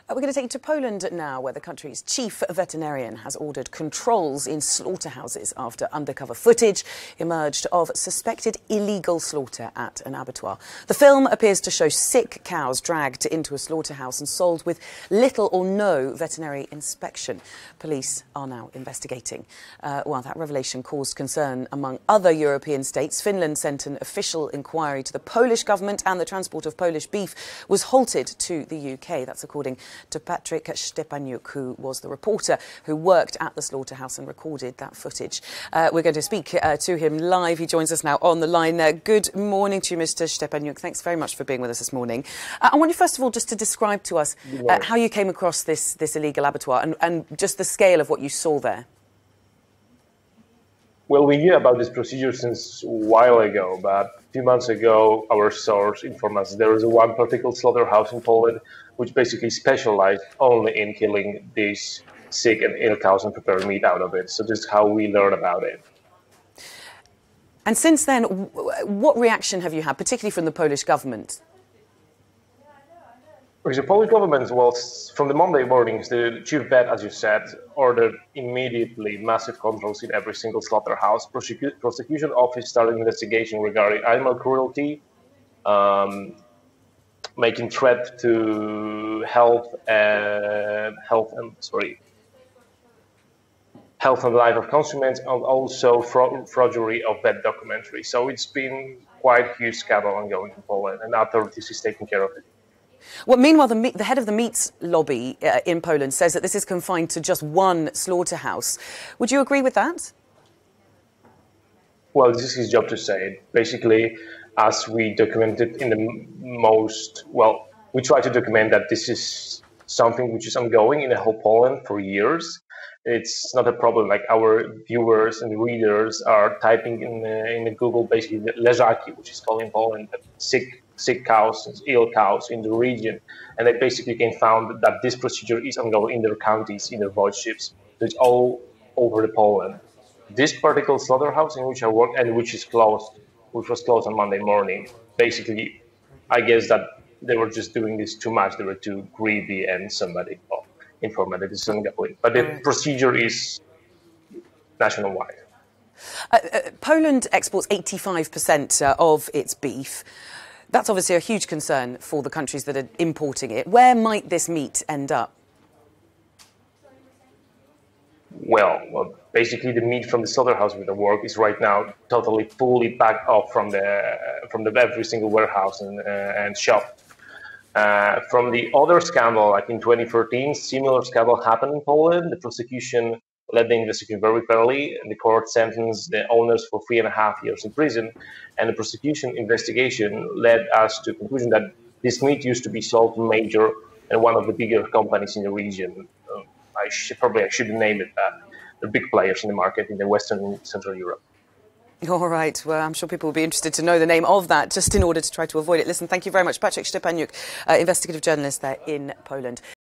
We're going to take you to Poland now, where the country's chief veterinarian has ordered controls in slaughterhouses after undercover footage emerged of suspected illegal slaughter at an abattoir. The film appears to show sick cows dragged into a slaughterhouse and sold with little or no veterinary inspection. Police are now investigating. Well, that revelation caused concern among other European states. Finland sent an official inquiry to the Polish government, and the transport of Polish beef was halted to the UK. That's according to Patrick Szczepaniuk, who was the reporter who worked at the slaughterhouse and recorded that footage. We're going to speak to him live. He joins us now on the line. Good morning to you, Mr. Szczepaniuk. Thanks very much for being with us this morning. I want you, first of all, just to describe to us how you came across this illegal abattoir and just the scale of what you saw there. Well, we knew about this procedure since a while ago, but a few months ago, our source informed us there is one particular slaughterhouse in Poland which basically specialized only in killing these sick and ill cows and preparing meat out of it. So this is how we learned about it. And since then, what reaction have you had, particularly from the Polish government? Because the Polish government was, from the Monday mornings, the chief vet, as you said, ordered immediately massive controls in every single slaughterhouse. Prosecution office started investigation regarding animal cruelty, making threat to health and life of consumers, and also forgery of vet documentary. So it's been quite a huge scandal ongoing in Poland, and authorities is taking care of it. Well, meanwhile, the head of the meat lobby in Poland says that this is confined to just one slaughterhouse. Would you agree with that? Well, this is his job to say it. Basically, as we documented in the we try to document that this is something which is ongoing in the whole Poland for years. It's not a problem. Like, our viewers and readers are typing in Google basically leżaki, which is called in Poland sick cows, ill cows in the region, and they basically can found that this procedure is ongoing in their counties, in their voivodeships. So it's all over Poland. This particular slaughterhouse in which I work and which was closed on Monday morning, basically, I guess that they were just doing this too much. They were too greedy, and somebody informed that this is ongoing. But the procedure is nationwide. Poland exports 85% of its beef. That's obviously a huge concern for the countries that are importing it. Where might this meat end up? Well, basically the meat from the slaughterhouse with the work is right now totally fully packed off from the every single warehouse and shop. From the other scandal, like in 2013, similar scandal happened in Poland. The prosecution led the investigation very fairly, and the court sentenced the owners for 3.5 years in prison. And the prosecution investigation led us to the conclusion that this meat used to be sold to major and one of the bigger companies in the region. I shouldn't name it, but they're big players in the market in the Western and Central Europe. All right. Well, I'm sure people will be interested to know the name of that, just in order to try to avoid it. Listen, thank you very much, Patrick Szczepaniuk, investigative journalist there in Poland.